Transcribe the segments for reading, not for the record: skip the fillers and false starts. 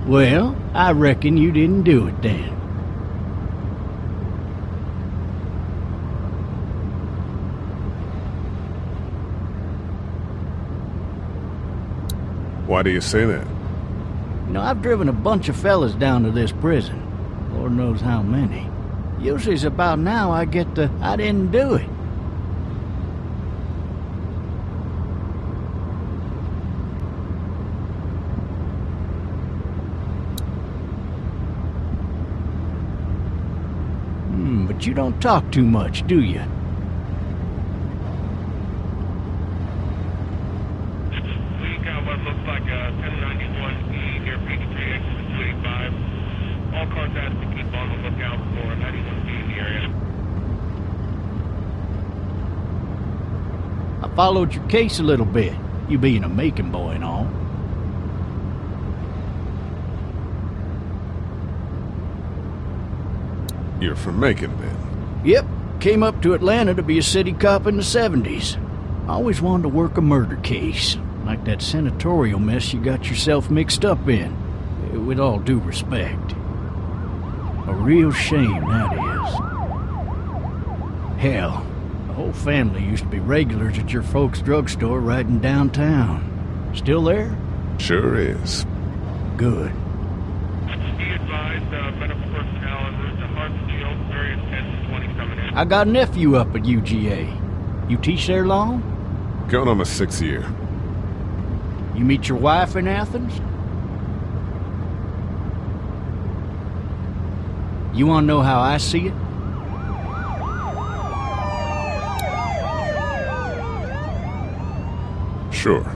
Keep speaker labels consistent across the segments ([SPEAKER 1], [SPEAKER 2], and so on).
[SPEAKER 1] Well, I reckon you didn't do it then.
[SPEAKER 2] Why do you say that?
[SPEAKER 1] You know, I've driven a bunch of fellas down to this prison. Lord knows how many. Usually it's about now I get the, I didn't do it. But you don't talk too much, do you?
[SPEAKER 3] We got what looks like a 1091E near Peachtree, exit 285. All cars asked to keep on the lookout for 91B in the area.
[SPEAKER 1] I followed your case a little bit, you being a Macon boy and all.
[SPEAKER 2] You're from Macon, then?
[SPEAKER 1] Yep, came up to Atlanta to be a city cop in the 70s. I always wanted to work a murder case, like that senatorial mess you got yourself mixed up in, with all due respect. A real shame, that is. Hell, the whole family used to be regulars at your folks' drugstore right in downtown. Still there?
[SPEAKER 2] Sure is.
[SPEAKER 1] Good.
[SPEAKER 3] Be advised, medical personnel en route to Hartsfield, very intense 20 coming in.
[SPEAKER 1] I got a nephew up at UGA. You teach there long?
[SPEAKER 2] Going on my 6th year.
[SPEAKER 1] You meet your wife in Athens? You want to know how I see it?
[SPEAKER 2] Sure.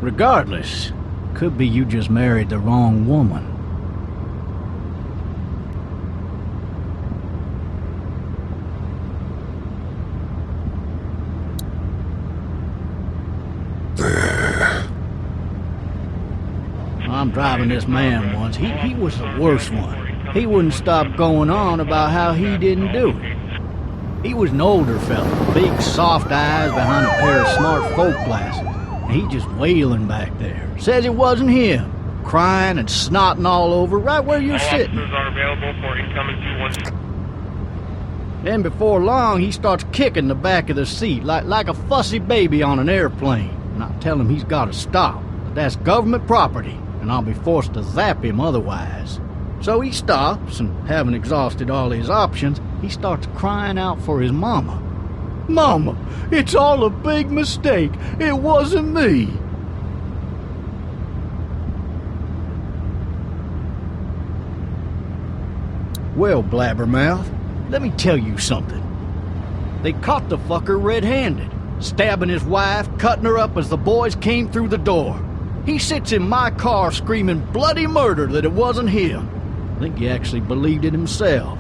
[SPEAKER 1] Regardless, could be you just married the wrong woman. I'm driving this man once. He was the worst one. He wouldn't stop going on about how he didn't do it. He was an older fella, big soft eyes behind a pair of smart folk glasses. And he just wailing back there. Says it wasn't him. Crying and snotting all over right where you're sitting.
[SPEAKER 3] Officers are available for incoming 212.
[SPEAKER 1] Then before long, he starts kicking the back of the seat like a fussy baby on an airplane. And I tell him he's got to stop. But that's government property, and I'll be forced to zap him otherwise. So he stops, and having exhausted all his options, he starts crying out for his mama. Mama, it's all a big mistake. It wasn't me. Well, blabbermouth, let me tell you something. They caught the fucker red-handed, stabbing his wife, cutting her up as the boys came through the door. He sits in my car screaming bloody murder that it wasn't him. I think he actually believed it himself.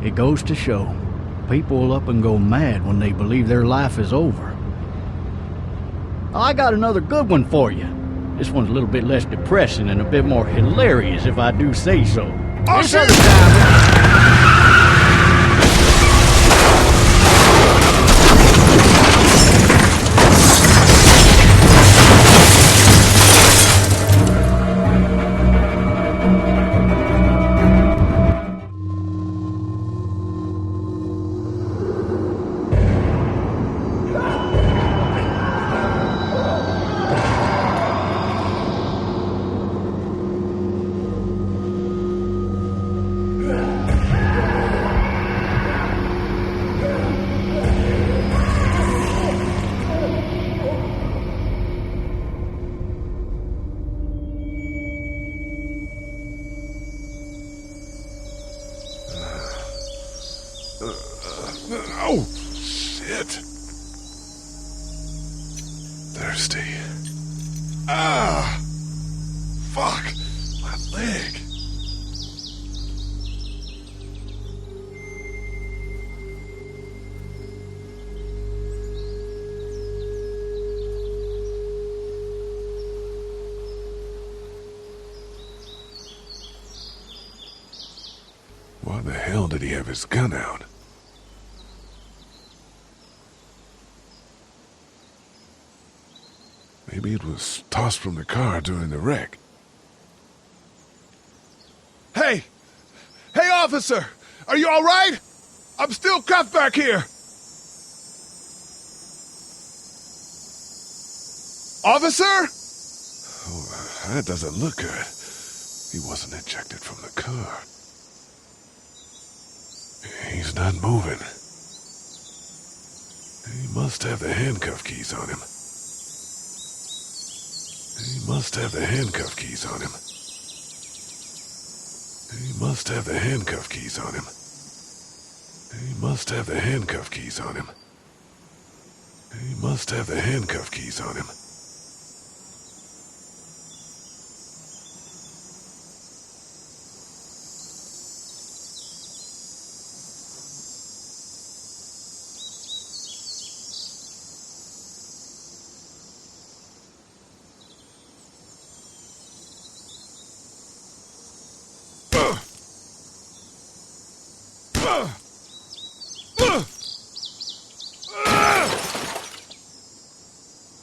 [SPEAKER 1] It goes to show, people will up and go mad when they believe their life is over. I got another good one for you. This one's a little bit less depressing and a bit more hilarious, if I do say so. This other time...
[SPEAKER 2] Oh, shit. thirsty. Ah! Fuck! My leg! Why the hell did he have his gun out? Maybe it was tossed from the car during the wreck. Hey! Hey, officer! Are you all right? I'm still cuffed back here! Officer? Oh, that doesn't look good. He wasn't ejected from the car. He's not moving. He must have the handcuff keys on him. He must have the handcuff keys on him. He must have the handcuff keys on him. He must have the handcuff keys on him. He must have the handcuff keys on him.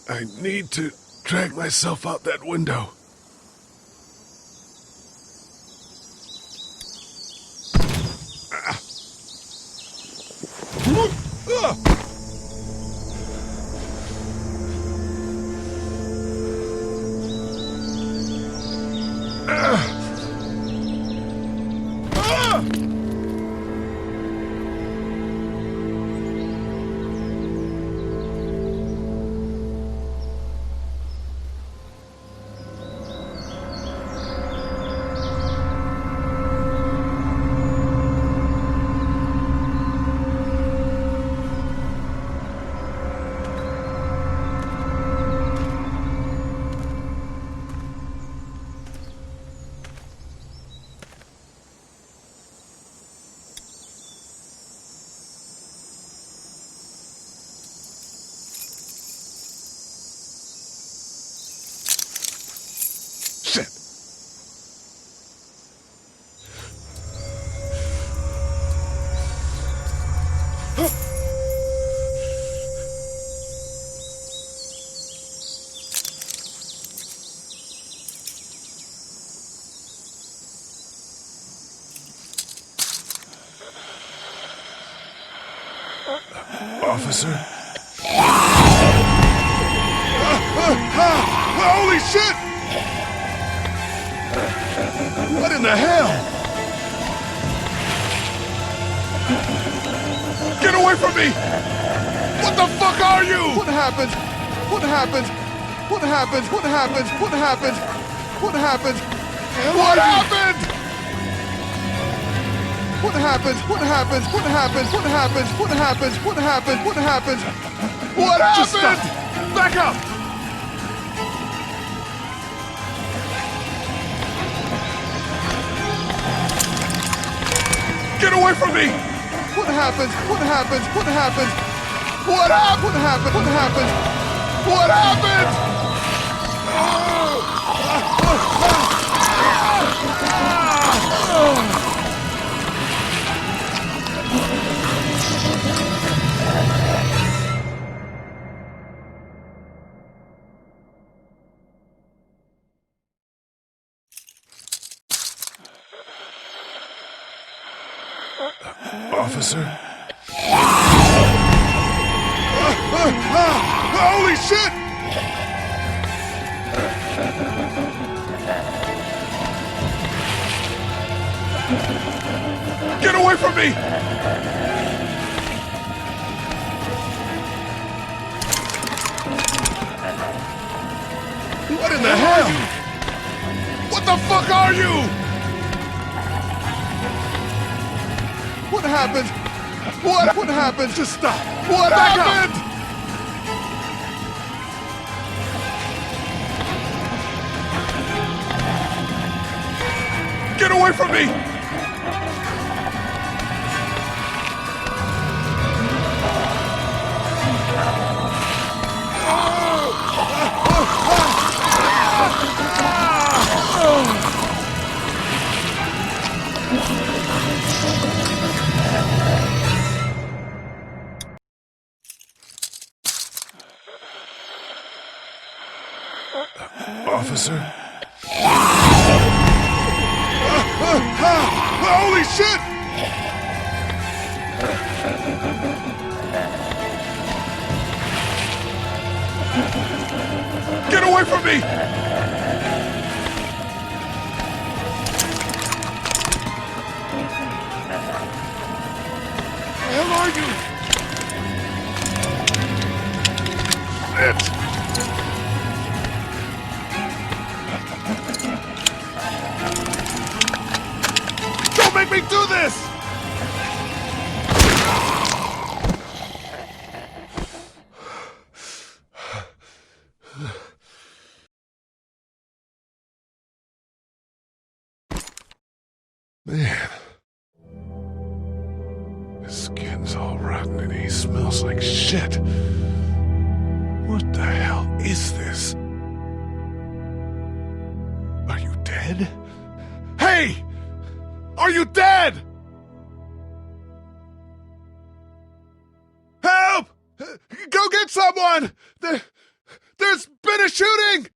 [SPEAKER 2] I need to drag myself out that window. Shit! Officer? Holy shit! What in the hell? Get away from me! What the fuck are you? What happened? What happened? What happened? What happened? What happened? What happened? What happened? What happened? What happened? What happened? What happened? What happened? What happened? What happened? What happened? Just stop. Back up! Get away from me! What happened? What happened? What happened? What happened? What happened? What happened? What happened? Officer? Holy shit! Get away from me! What in the hell? What the fuck are you? What happened? What happened? Just stop. What happened? Get away from me! Officer? Holy shit! Get away from me! Where are you? Shit! Don't make me do this! Man. His skin's all rotten and he smells like shit. What the hell is this? Are you dead? Hey! Are you dead? Help! Go get someone! There's been a shooting!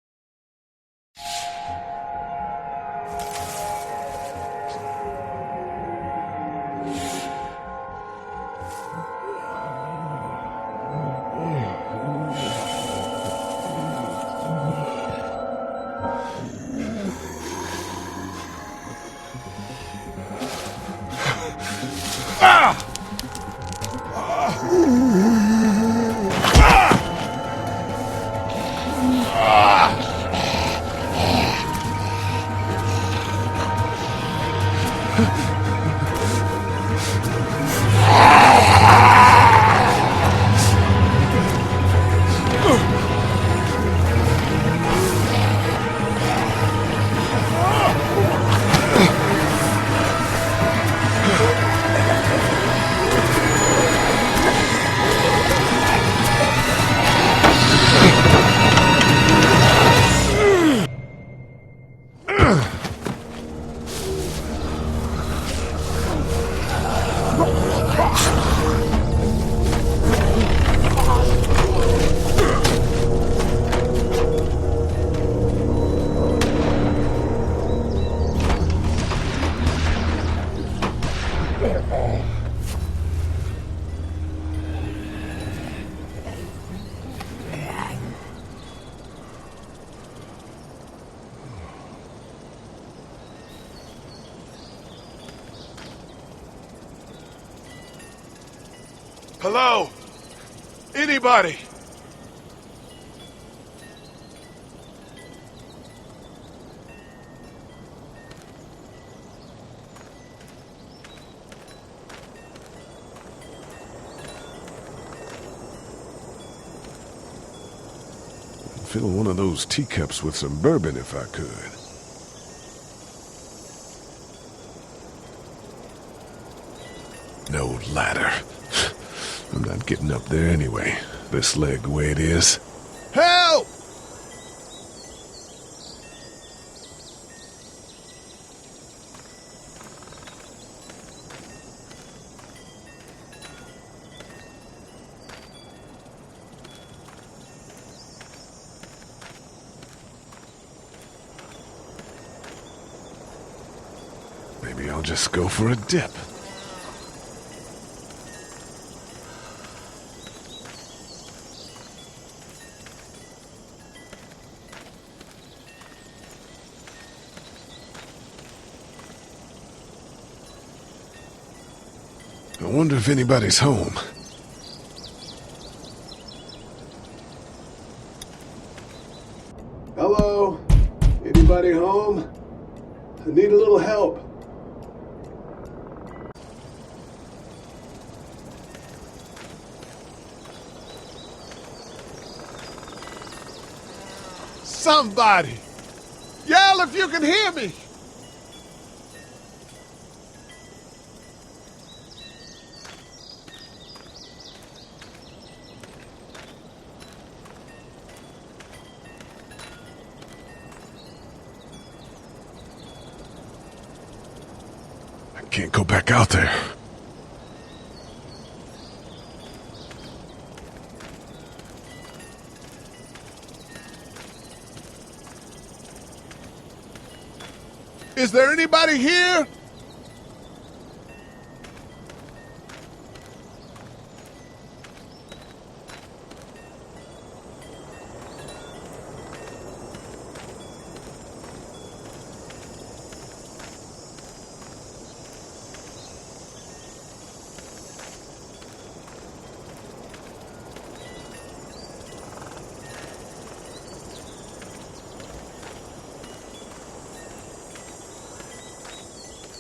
[SPEAKER 2] Ah! Hello? Anybody? I'd fill one of those teacups with some bourbon if I could. No ladder. I'm not getting up there anyway. This leg the way it is. Help! Maybe I'll just go for a dip. I wonder if anybody's home.
[SPEAKER 4] Hello? Anybody home? I need a little help.
[SPEAKER 2] Somebody! Yell if you can hear me! can't go back out there. Is there anybody here?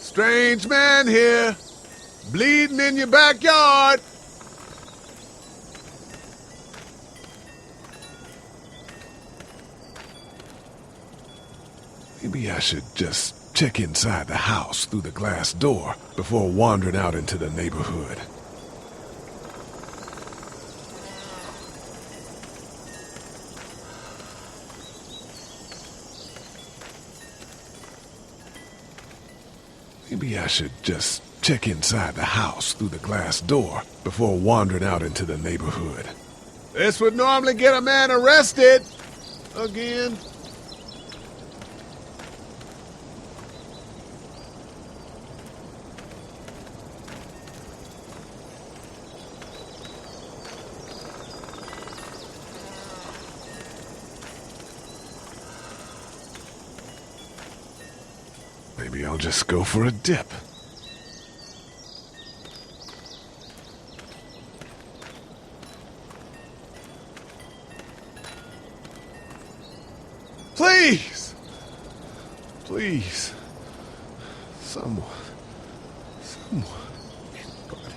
[SPEAKER 2] Strange man here, bleeding in your backyard. Maybe I should just check inside the house through the glass door before wandering out into the neighborhood. Maybe I should just check inside the house through the glass door before wandering out into the neighborhood. This would normally get a man arrested. Again. Maybe I'll just go for a dip. Please! Please. Someone. Anybody.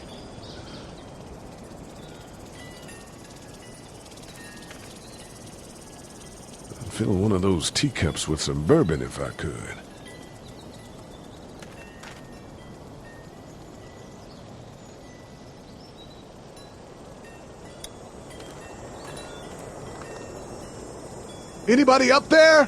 [SPEAKER 2] I'd fill one of those teacups with some bourbon if I could. Anybody up there?